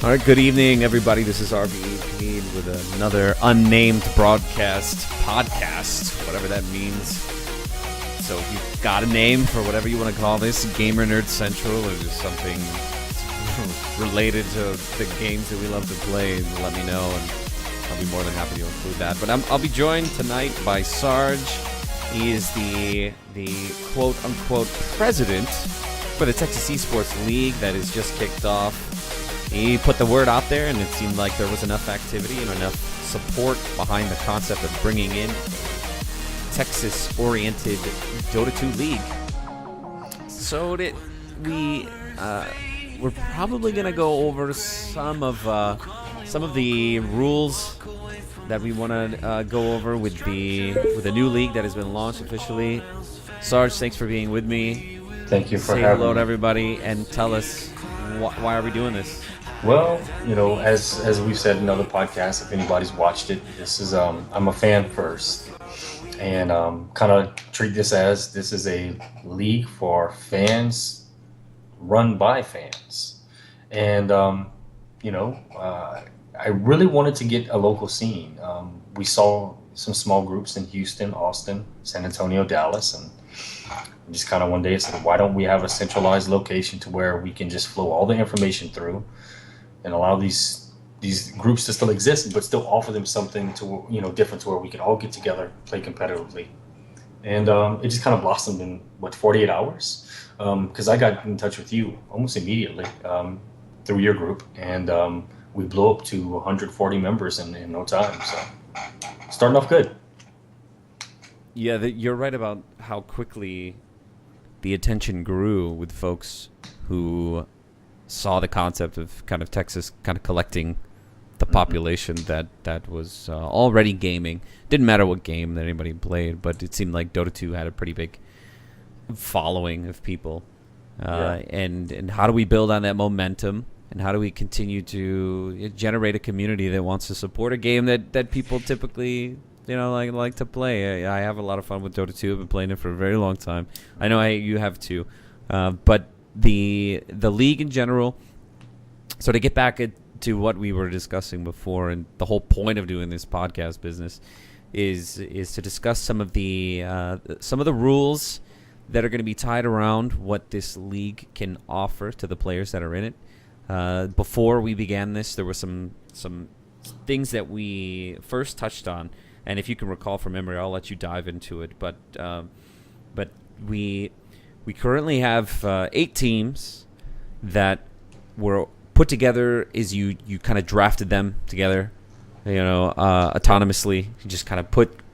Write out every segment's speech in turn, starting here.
All right, good evening, everybody. This is RBE with another unnamed podcast, whatever that means. So if you've got a name for whatever you want to call this, Gamer Nerd Central, or just something related to the games that we love to play, let me know, and I'll be more than happy to include that. But I'll be joined tonight by Sarge. He is the quote-unquote president for the Texas eSports League that is just kicked off. He put the word out there, and it seemed like there was enough activity and enough support behind the concept of bringing in a Texas-oriented Dota2 League. So we're probably going to go over some of the rules that we want to go over with the new league that has been launched officially. Sarge, thanks for being with me. Thank you for having me. Say hello to everybody and tell us why are we doing this? Well, as we've said in other podcasts, if anybody's watched it, this is I'm a fan first, and kind of treat this is a league for fans, run by fans, and I really wanted to get a local scene. We saw some small groups in Houston, Austin, San Antonio, Dallas, and just kind of one day said, why don't we have a centralized location to where we can just flow all the information through and allow these groups to still exist, but still offer them something to different to where we can all get together, play competitively. And it just kind of blossomed in 48 hours, because I got in touch with you almost immediately through your group, and we blew up to 140 members in no time. So starting off good. Yeah, you're right about how quickly the attention grew with folks who saw the concept of kind of Texas kind of collecting the population that was already gaming. Didn't matter what game that anybody played, but it seemed like Dota 2 had a pretty big following of people. And how do we build on that momentum? And how do we continue to generate a community that wants to support a game that people typically like to play? I have a lot of fun with Dota 2. I've been playing it for a very long time. I know you have too, but the league in general. So to get back to what we were discussing before, and the whole point of doing this podcast business is to discuss some of the rules that are going to be tied around what this league can offer to the players that are in it. Before we began this, there were some things that we first touched on, and if you can recall from memory, I'll let you dive into it. But we currently have 8 teams that were put together. Is you kind of drafted them together, autonomously. You just kind of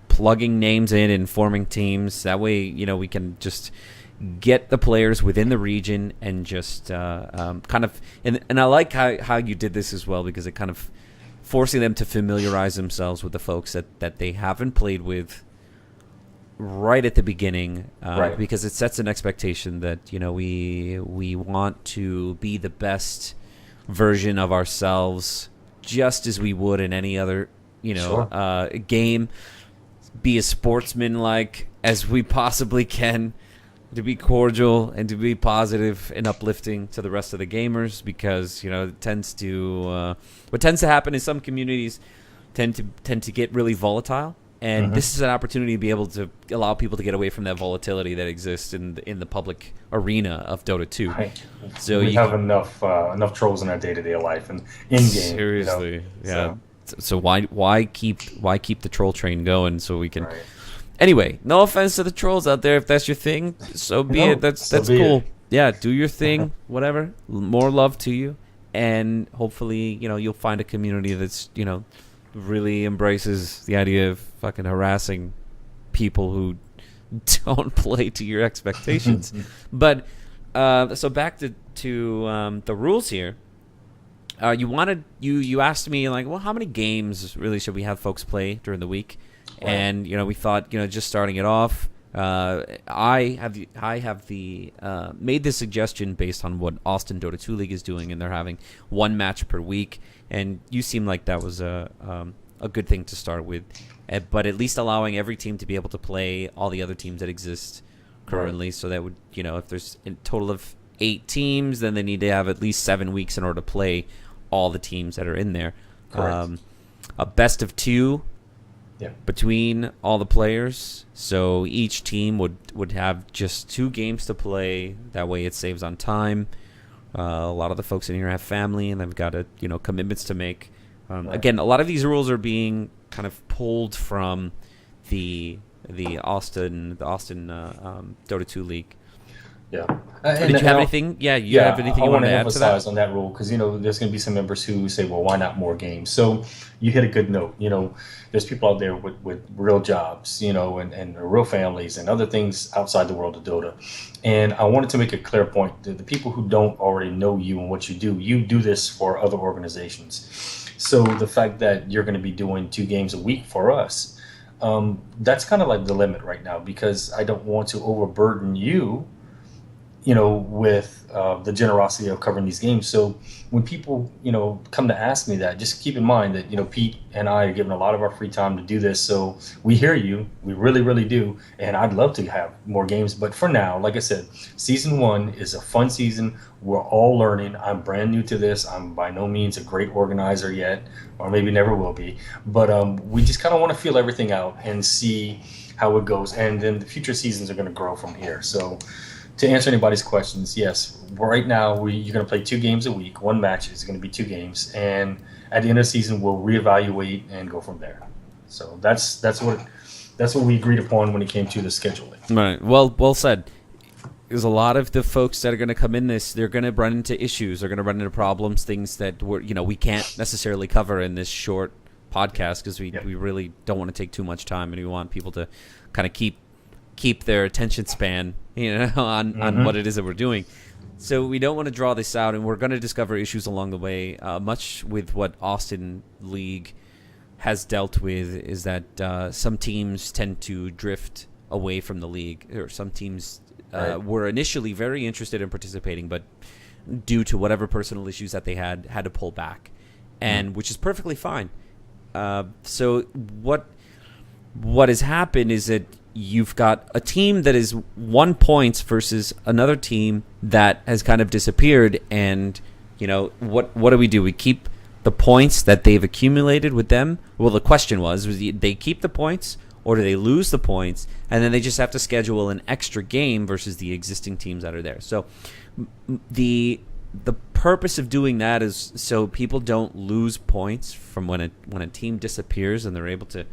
plugging names in and forming teams. That way, we can just get the players within the region and just kind of. And I like how you did this as well, because it kind of forcing them to familiarize themselves with the folks that they haven't played with right at the beginning, because it sets an expectation that we want to be the best version of ourselves, just as we would in any other game. Be as sportsman-like as we possibly can, to be cordial and to be positive and uplifting to the rest of the gamers, because it tends to what tends to happen in some communities tend to get really volatile. And this is an opportunity to be able to allow people to get away from that volatility that exists in the public arena of Dota 2. Right. So we have enough trolls in our day-to-day life and in-game. Seriously, yeah. So why keep the troll train going so we can? Right. Anyway, no offense to the trolls out there. If that's your thing, so be it. That's cool. Yeah, do your thing. Whatever. More love to you, and hopefully you'll find a community that's really embraces the idea of fucking harassing people who don't play to your expectations. But so back to the rules here. You asked me, like, well, how many games really should we have folks play during the week? Right. And we thought just starting it off. I have made this suggestion based on what Austin Dota2 League is doing, and they're having 1 match per week. And you seem like that was a good thing to start with, but at least allowing every team to be able to play all the other teams that exist currently. Right. So that would if there's a total of 8 teams, then they need to have at least 7 weeks in order to play all the teams that are in there. Correct. A best of 2 Yeah. between all the players. So each team would have just 2 games to play. That way it saves on time. A lot of the folks in here have family and they've got commitments to make. Right. Again, a lot of these rules are being kind of pulled from the Austin Dota2 League. Yeah. Did you have anything? Yeah, you have anything you want to add to that? I want to emphasize on that rule because there's going to be some members who say, "Well, why not more games?" So you hit a good note. There's people out there with real jobs, and real families and other things outside the world of Dota. And I wanted to make a clear point: the people who don't already know you and what you do this for other organizations. So the fact that you're going to be doing 2 games a week for us, that's kind of like the limit right now because I don't want to overburden you. With the generosity of covering these games. So when people, come to ask me that, just keep in mind that, Pete and I are given a lot of our free time to do this. So we hear you. We really, really do. And I'd love to have more games. But for now, like I said, season 1 is a fun season. We're all learning. I'm brand new to this. I'm by no means a great organizer yet, or maybe never will be. But we just kind of want to feel everything out and see how it goes. And then the future seasons are going to grow from here. So to answer anybody's questions, yes, right now you're going to play 2 games a week. 1 match is going to be 2 games, and at the end of the season, we'll reevaluate and go from there. So that's what we agreed upon when it came to the scheduling. Right. Well said. There's a lot of the folks that are going to come in this. They're going to run into issues. They're going to run into problems, things that we can't necessarily cover in this short podcast because we really don't want to take too much time, and we want people to kind of keep their attention span on what it is that we're doing. So we don't want to draw this out, and we're going to discover issues along the way. Much with what Austin League has dealt with is that some teams tend to drift away from the league, or some teams were initially very interested in participating, but due to whatever personal issues that they had to pull back, and which is perfectly fine. So what has happened is that you've got a team that is 1 point versus another team that has kind of disappeared. And, what do? We keep the points that they've accumulated with them? Well, the question was they keep the points or do they lose the points? And then they just have to schedule an extra game versus the existing teams that are there. So the purpose of doing that is so people don't lose points from when a team disappears and they're able to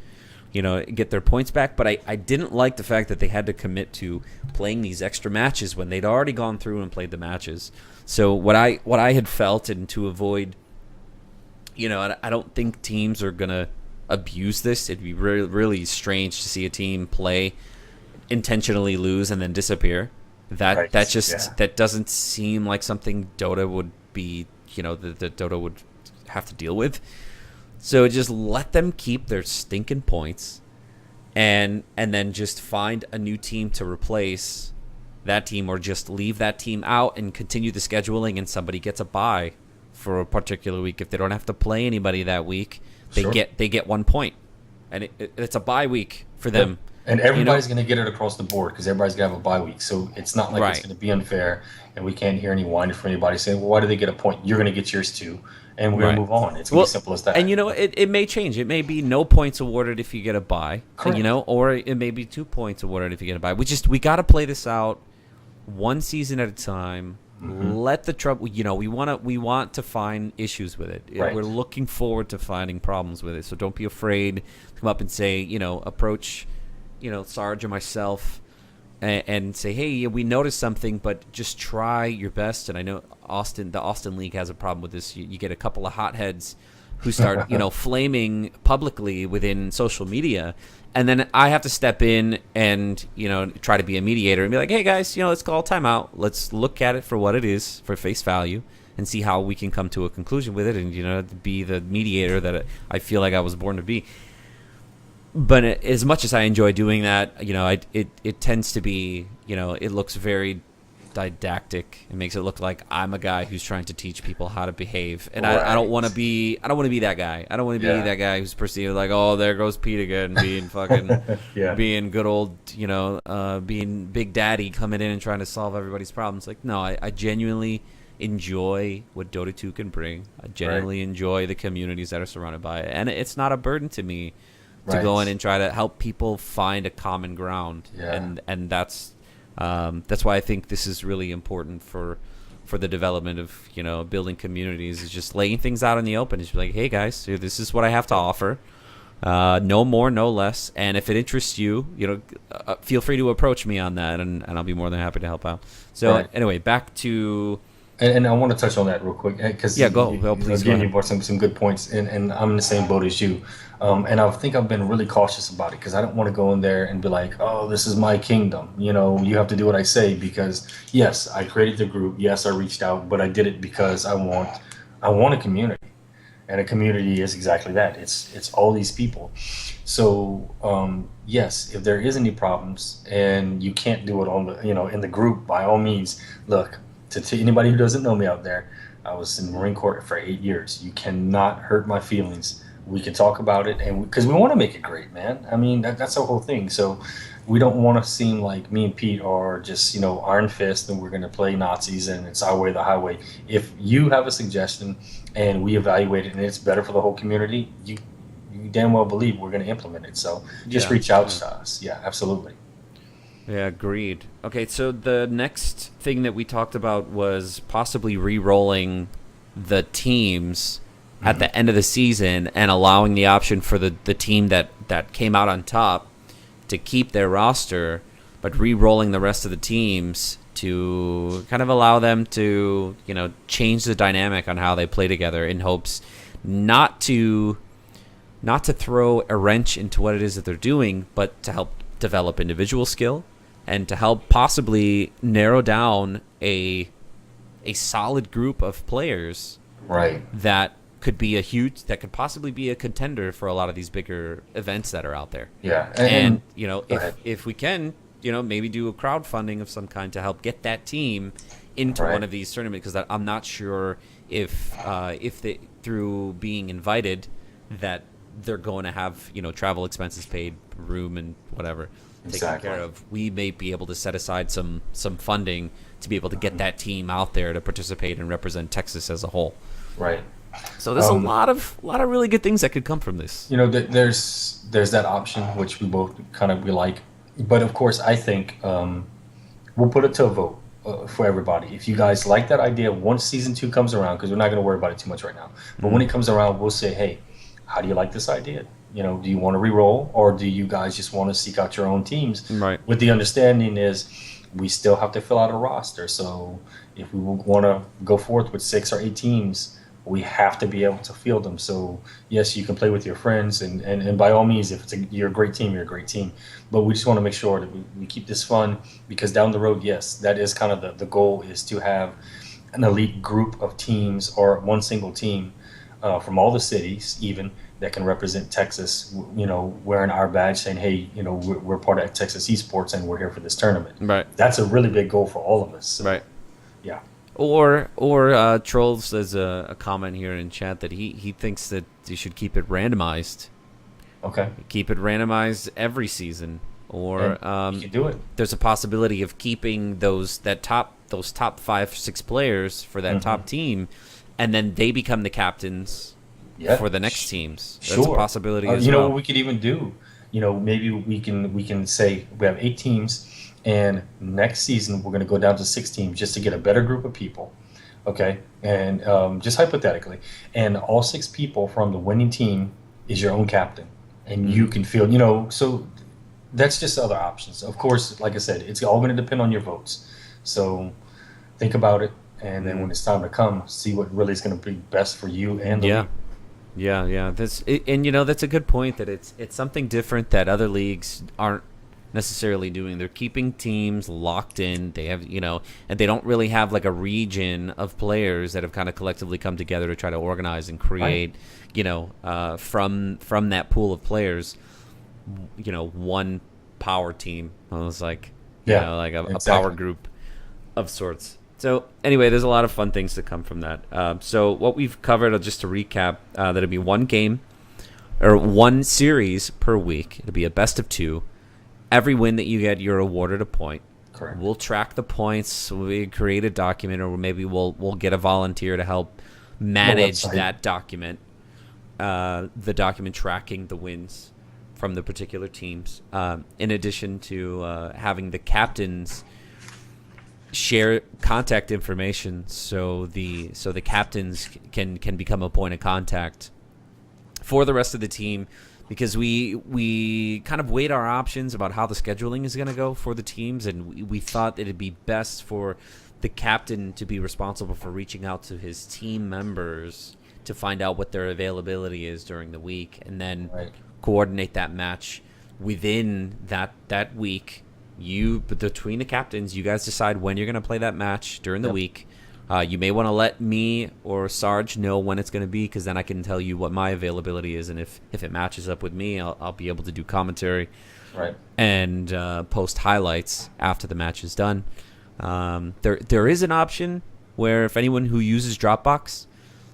get their points back. But I didn't like the fact that they had to commit to playing these extra matches when they'd already gone through and played the matches. So what I had felt, and to avoid, I don't think teams are going to abuse this. It'd be really, really strange to see a team play, intentionally lose, and then disappear. That doesn't seem like something Dota would be, that Dota would have to deal with. So just let them keep their stinking points, and then just find a new team to replace that team, or just leave that team out and continue the scheduling, and somebody gets a bye for a particular week. If they don't have to play anybody that week, they get 1 point, and it's a bye week for them. And everybody's going to get it across the board because everybody's going to have a bye week. So it's not like it's going to be unfair, and we can't hear any whining from anybody saying, well, why do they get a point? You're going to get yours too. And we're going to move on. It's going to be simple as that. And, it may change. It may be no points awarded if you get a bye, or it may be 2 points awarded if you get a bye. We got to play this out one season at a time. Let the trouble, we want to find issues with it. Right. We're looking forward to finding problems with it. So don't be afraid to come up and say, approach, Sarge or myself and say, hey, we noticed something, but just try your best. And I know the Austin League has a problem with this. You get a couple of hotheads who start, flaming publicly within social media. And then I have to step in and, try to be a mediator and be like, hey, guys, let's call timeout. Let's look at it for what it is, for face value, and see how we can come to a conclusion with it and, be the mediator that I feel like I was born to be. But as much as I enjoy doing that, it tends to be, it looks very didactic. It makes it look like I'm a guy who's trying to teach people how to behave, and I don't want to be. I don't want to be that guy. I don't want to be that guy who's perceived like, oh, there goes Pete again, being fucking, being good old, being Big Daddy coming in and trying to solve everybody's problems. Like, no, I genuinely enjoy what Dota 2 can bring. I genuinely enjoy the communities that are surrounded by it. And it's not a burden to me to go in and try to help people find a common ground. Yeah. And that's why I think this is really important for the development of, building communities, is just laying things out in the open. It's just like, hey guys, this is what I have to offer. No more, no less. And if it interests you, feel free to approach me on that, and I'll be more than happy to help out. So anyway, back to... And I want to touch on that real quick, because please go ahead. You brought some good points, and I'm in the same boat as you. And I think I've been really cautious about it, because I don't want to go in there and be like, oh, this is my kingdom. You have to do what I say, because yes, I created the group. Yes, I reached out, but I did it because I want a community. And a community is exactly that. It's all these people. So yes, if there is any problems and you can't do it on the in the group, by all means, look, to anybody who doesn't know me out there, I was in the Marine Corps for 8 years. You cannot hurt my feelings. We can talk about it, and because we want to make it great, man. I mean, that's the whole thing. So we don't want to seem like me and Pete are just iron fist and we're going to play Nazis and it's our way or the highway. If you have a suggestion and we evaluate it and it's better for the whole community, you damn well believe we're going to implement it. So just reach out to us. Yeah, absolutely. Yeah, agreed. Okay, so the next thing that we talked about was possibly re-rolling the teams at the end of the season and allowing the option for the team that came out on top to keep their roster, but re-rolling the rest of the teams to kind of allow them to, change the dynamic on how they play together, in hopes not to throw a wrench into what it is that they're doing, but to help develop individual skill and to help possibly narrow down a solid group of players that could possibly be a contender for a lot of these bigger events that are out there. Yeah. And if we can, maybe do a crowdfunding of some kind to help get that team into one of these tournaments, because I'm not sure if they, through being invited, that they're going to have, travel expenses paid, room and whatever taken care of. We may be able to set aside some funding to be able to get that team out there to participate and represent Texas as a whole. Right. So there's a lot of really good things that could come from this. There's that option which we both we like, but of course I think we'll put it to a vote for everybody. If you guys like that idea, once season 2 comes around, because we're not going to worry about it too much right now, but when it comes around, we'll say, hey, how do you like this idea? Do you want to re-roll, or do you guys just want to seek out your own teams? Right. With the understanding is we still have to fill out a roster. So if we want to go forth with 6 or 8 teams, we have to be able to field them. So yes, you can play with your friends, and by all means, if you're a great team, you're a great team. But we just want to make sure that we keep this fun, because down the road, yes, that is kind of the goal, is to have an elite group of teams, or one single team from all the cities even, that can represent Texas, wearing our badge, saying, hey, we're part of Texas eSports and we're here for this tournament. Right. That's a really big goal for all of us. So, right. Yeah. Or Trolls says a comment here in chat that he thinks that you should keep it randomized. Okay. Keep it randomized every season. Or you can do it. There's a possibility of keeping those top 5-6 players for that top team, and then they become the captains for the next teams. That's a possibility as well. What we could even do? Maybe we can say we have 8 teams, and next season we're going to go down to 6 teams just to get a better group of people. Okay, and just hypothetically, and all 6 people from the winning team is your own captain, and you can field. So that's just other options. Of course, like I said, it's all going to depend on your votes. So think about it, and then when it's time to come, see what really is going to be best for you and the league. Yeah. That's a good point, that it's something different that other leagues aren't necessarily doing. They're keeping teams locked in. They have, and they don't really have like a region of players that have kind of collectively come together to try to organize and create, from that pool of players, one power team. It was like, a power group of sorts. So anyway, there's a lot of fun things to come from that. So what we've covered, just to recap, that'll be one game or one series per week. It'll be a best of 2. Every win that you get, you're awarded a point. Correct. We'll track the points. We create a document, or maybe we'll get a volunteer to help manage that document. The document tracking the wins from the particular teams. In addition to having the captains share contact information, so the captains can become a point of contact for the rest of the team, because we kind of weighed our options about how the scheduling is going to go for the teams, and we thought it'd be best for the captain to be responsible for reaching out to his team members to find out what their availability is during the week, and then coordinate that match within that week. Between the captains, you guys decide when you're going to play that match during the week. You may want to let me or Sarge know when it's going to be, because then I can tell you what my availability is, and if it matches up with me, I'll be able to do commentary and post highlights after the match is done. There is an option where if anyone who uses Dropbox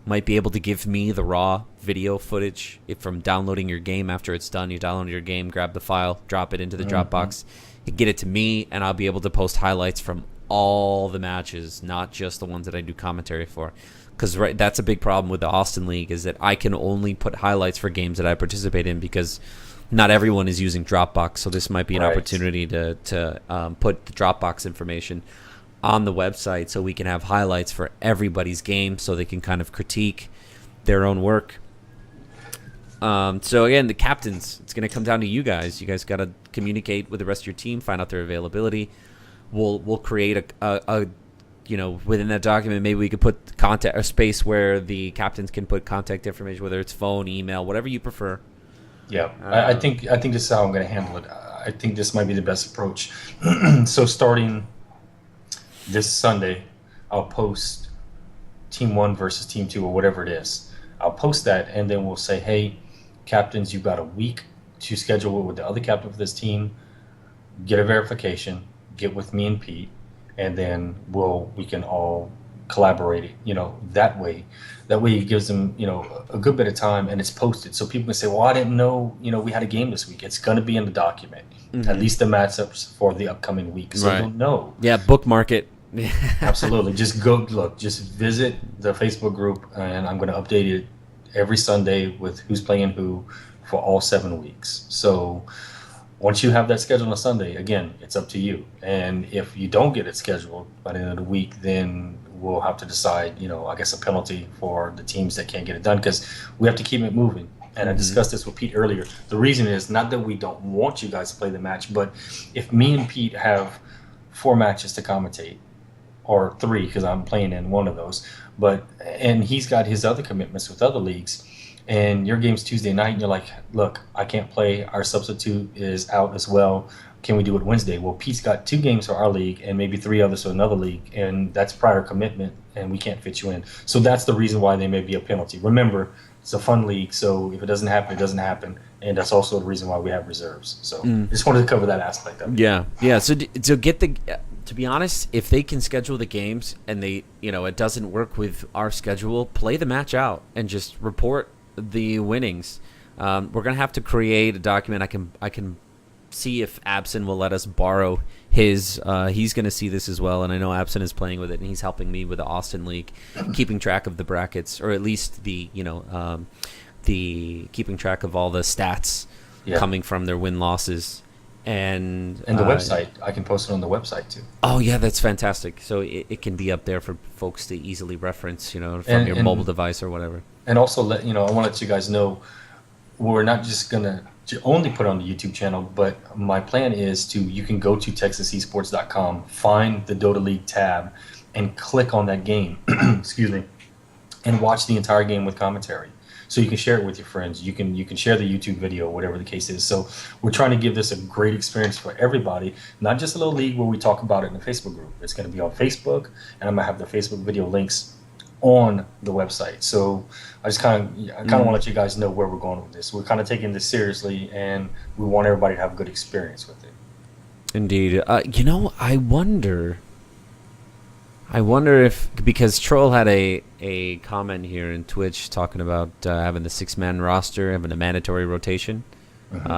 might be able to give me the raw video footage from downloading your game after it's done. You download your game, grab the file, drop it into the Dropbox, you get it to me, and I'll be able to post highlights from all the matches, not just the ones that I do commentary for. Because that's a big problem with the Austin League, is that I can only put highlights for games that I participate in, because not everyone is using Dropbox. So this might be an opportunity to put the Dropbox information on the website, so we can have highlights for everybody's game, so they can kind of critique their own work. So again, the captains, it's going to come down to you guys. You guys got to communicate with the rest of your team, find out their availability. We'll create a within that document, maybe we could put contact or space where the captains can put contact information, whether it's phone, email, whatever you prefer. Yeah, I think this is how I'm going to handle it. I think this might be the best approach. So starting this Sunday, I'll post Team 1 versus Team 2 or whatever it is. I'll post that, and then we'll say, hey, captains, you've got a week to schedule it with the other captain for this team, get a verification, get with me and Pete, and then we can all collaborate, that way. That way it gives them, a good bit of time, and it's posted. So people can say, well, I didn't know, we had a game this week. It's going to be in the document, at least the matchups for the upcoming week. So you'll know. Yeah, bookmark it. Absolutely. Just visit the Facebook group, and I'm going to update it every Sunday with who's playing who for all 7 weeks. So once you have that scheduled on Sunday, again, it's up to you. And if you don't get it scheduled by the end of the week, then we'll have to decide, I guess, a penalty for the teams that can't get it done, because we have to keep it moving. And I discussed this with Pete earlier. The reason is not that we don't want you guys to play the match, but if me and Pete have 4 matches to commentate, or 3, because I'm playing in one of those, and he's got his other commitments with other leagues, and your game's Tuesday night, and you're like, look, I can't play, our substitute is out as well, can we do it Wednesday? Well, Pete's got 2 games for our league and maybe 3 others for another league, and that's prior commitment, and we can't fit you in. So that's the reason why there may be a penalty. Remember, it's a fun league, so if it doesn't happen, it doesn't happen, and that's also the reason why we have reserves. So I just wanted to cover that aspect of it. Yeah. So get the... To be honest, if they can schedule the games and they, it doesn't work with our schedule, play the match out and just report the winnings. We're gonna have to create a document. I can see if Abson will let us borrow his. He's gonna see this as well, and I know Abson is playing with it, and he's helping me with the Austin League, keeping track of the brackets, or at least the keeping track of all the stats coming from their win losses. And the website, I can post it on the website too. Oh yeah, that's fantastic. So it can be up there for folks to easily reference, from your mobile device or whatever. And also I want to let you guys know, we're not just gonna only put it on the YouTube channel, but my plan is you can go to TexasEsports.com, find the Dota League tab, and click on that game, excuse me, and watch the entire game with commentary. So you can share it with your friends. You can share the YouTube video, whatever the case is. So we're trying to give this a great experience for everybody, not just a little league where we talk about it in the Facebook group. It's going to be on Facebook, and I'm going to have the Facebook video links on the website. So I kind of want to let you guys know where we're going with this. We're kind of taking this seriously, and we want everybody to have a good experience with it. Indeed. I wonder if, because Troll had a comment here in Twitch talking about having the 6-man roster, having a mandatory rotation.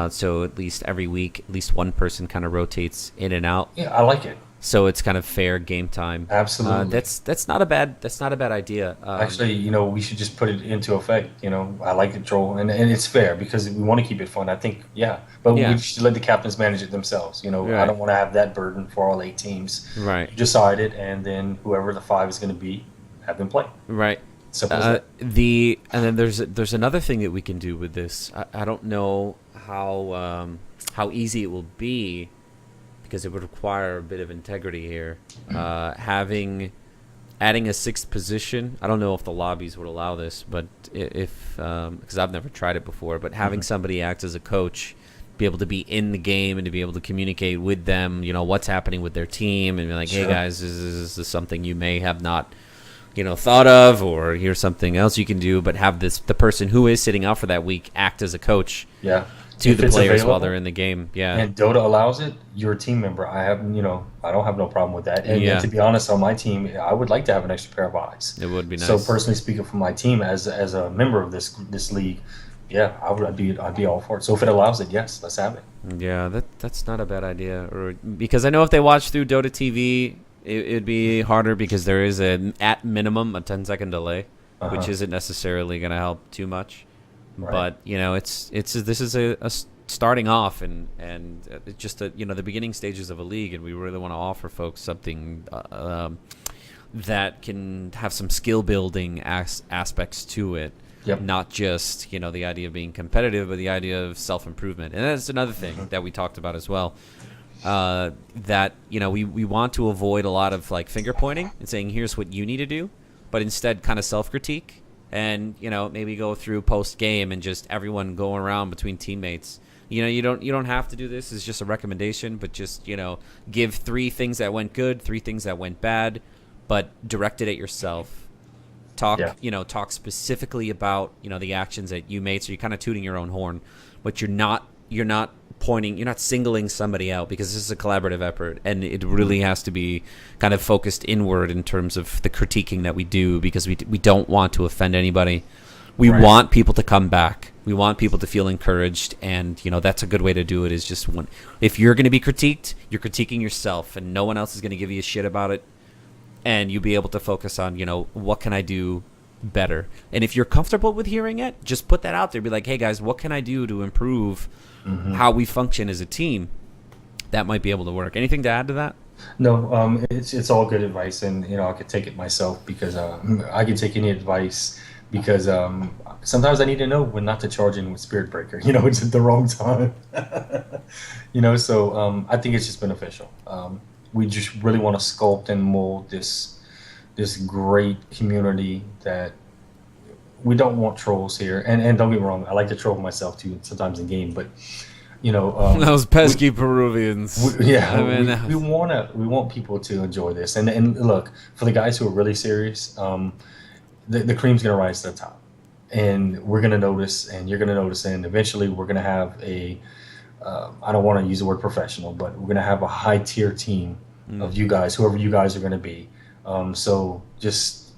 So at least every week, at least one person kind of rotates in and out. Yeah, I like it. so it's kind of fair game time. Absolutely. That's not a bad idea. Actually, we should just put it into effect. I like the troll, and it's fair because we want to keep it fun. I think, yeah, but Yeah. we should let the captains manage it themselves. I Right. don't want to have that burden for all 8 teams. Right. You decide it, and then whoever the 5 is going to be, have them play. Right. Simple as that. And then there's another thing that we can do with this. I don't know how easy it will be, because it would require a bit of integrity here. Adding a 6th position. I don't know if the lobbies would allow this, but if because I've never tried it before, but having somebody act as a coach, be able to be in the game and to be able to communicate with them, what's happening with their team, and be like, hey guys, is this something you may have not thought of, or here's something else you can do, but have the person who is sitting out for that week act as a coach to the players while they're in the game. Yeah. And Dota allows it, you're a team member. I don't have no problem with that. And to be honest, on my team, I would like to have an extra pair of eyes. It would be nice. So personally speaking, for my team as a member of this league, yeah, I'd be all for it. So if it allows it, yes, let's have it. Yeah, that's not a bad idea. Or because I know if they watch through Dota TV, it'd be harder, because there is at minimum a 10-second delay, which isn't necessarily going to help too much. Right. But this is a starting off, and it's just the beginning stages of a league, and we really want to offer folks something that can have some skill building aspects to it. Yep. Not just the idea of being competitive, but the idea of self-improvement. And that's another thing that we talked about as well. That we want to avoid a lot of finger pointing and saying here's what you need to do, but instead kind of self-critique, and maybe go through post game and just everyone go around between teammates. You don't have to do this. It's just a recommendation, but just give 3 things that went good, 3 things that went bad, but direct it at yourself. Talk specifically about the actions that you made, so you're kind of tooting your own horn, but you're not pointing, you're not singling somebody out, because this is a collaborative effort, and it really has to be kind of focused inward in terms of the critiquing that we do, because we don't want to offend anybody. We want people to come back. We want people to feel encouraged, and that's a good way to do it. Is just if you're going to be critiqued, you're critiquing yourself, and no one else is going to give you a shit about it, and you'll be able to focus on what can I do better. And if you're comfortable with hearing it, just put that out there. Be like, hey guys, what can I do to improve how we function as a team? That might be able to work. Anything to add to that? No, it's all good advice, and I could take it myself, because I can take any advice, because sometimes I need to know when not to charge in with Spirit Breaker. It's at the wrong time. So I think it's just beneficial. We just really want to sculpt and mold this great community. That we don't want trolls here, and don't get me wrong, I like to troll myself too sometimes in game, but those pesky Peruvians. We want people to enjoy this, and look, for the guys who are really serious, the cream's gonna rise to the top, and we're gonna notice, and you're gonna notice, and eventually we're gonna have I don't want to use the word professional, but we're gonna have a high tier team of you guys, whoever you guys are gonna be. So just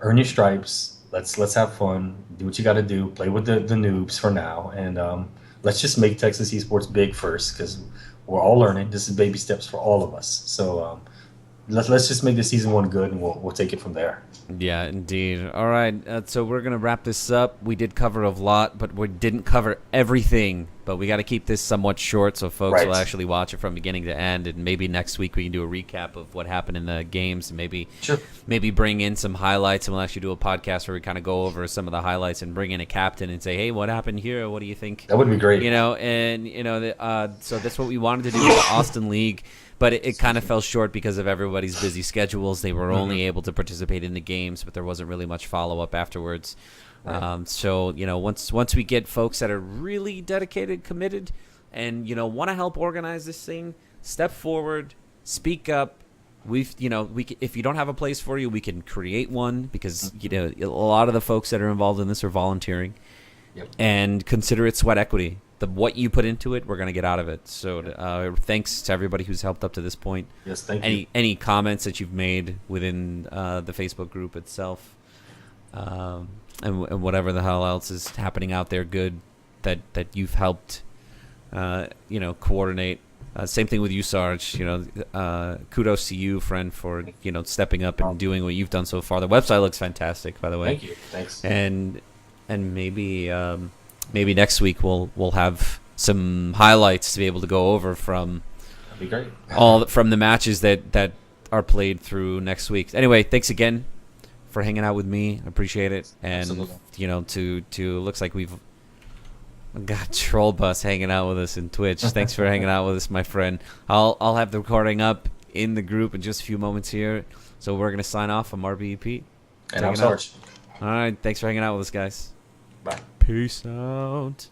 earn your stripes. Let's have fun. Do what you got to do. Play with the noobs for now, and let's just make Texas esports big first, because we're all learning. This is baby steps for all of us. So let's just make the season 1 good, and we'll take it from there. Yeah, indeed. All right, so we're gonna wrap this up. We did cover a lot, but we didn't cover everything. But we got to keep this somewhat short, so folks will actually watch it from beginning to end. And maybe next week we can do a recap of what happened in the games, and maybe bring in some highlights, and we'll actually do a podcast where we kind of go over some of the highlights and bring in a captain and say, hey, what happened here? What do you think? That would be great. So that's what we wanted to do with the Austin League. But it kind of fell short because of everybody's busy schedules. They were only able to participate in the games, but there wasn't really much follow-up afterwards. Right. So once we get folks that are really dedicated, committed, and want to help organize this thing, step forward, speak up. If you don't have a place for you, we can create one, because a lot of the folks that are involved in this are volunteering. Yep. And consider it sweat equity. What you put into it, we're going to get out of it. So thanks to everybody who's helped up to this point. Yes, thank you. Any comments that you've made within the Facebook group itself, and whatever the hell else is happening out there good that you've helped coordinate. Same thing with you, Sarge. Kudos to you, friend, for stepping up and doing what you've done so far. The website looks fantastic, by the way. Thank you. Thanks. And maybe next week we'll have some highlights to be able to go over from That'd be great. all from the matches that are played through next week. Anyway, thanks again for hanging out with me. I appreciate it. And Absolutely. to looks like we've got Troll Bus hanging out with us in Twitch. Thanks for hanging out with us, my friend. I'll have the recording up in the group in just a few moments here. So we're gonna sign off. I'm RBEP. And I'm Sarge. All right, thanks for hanging out with us, guys. Bye. Peace out.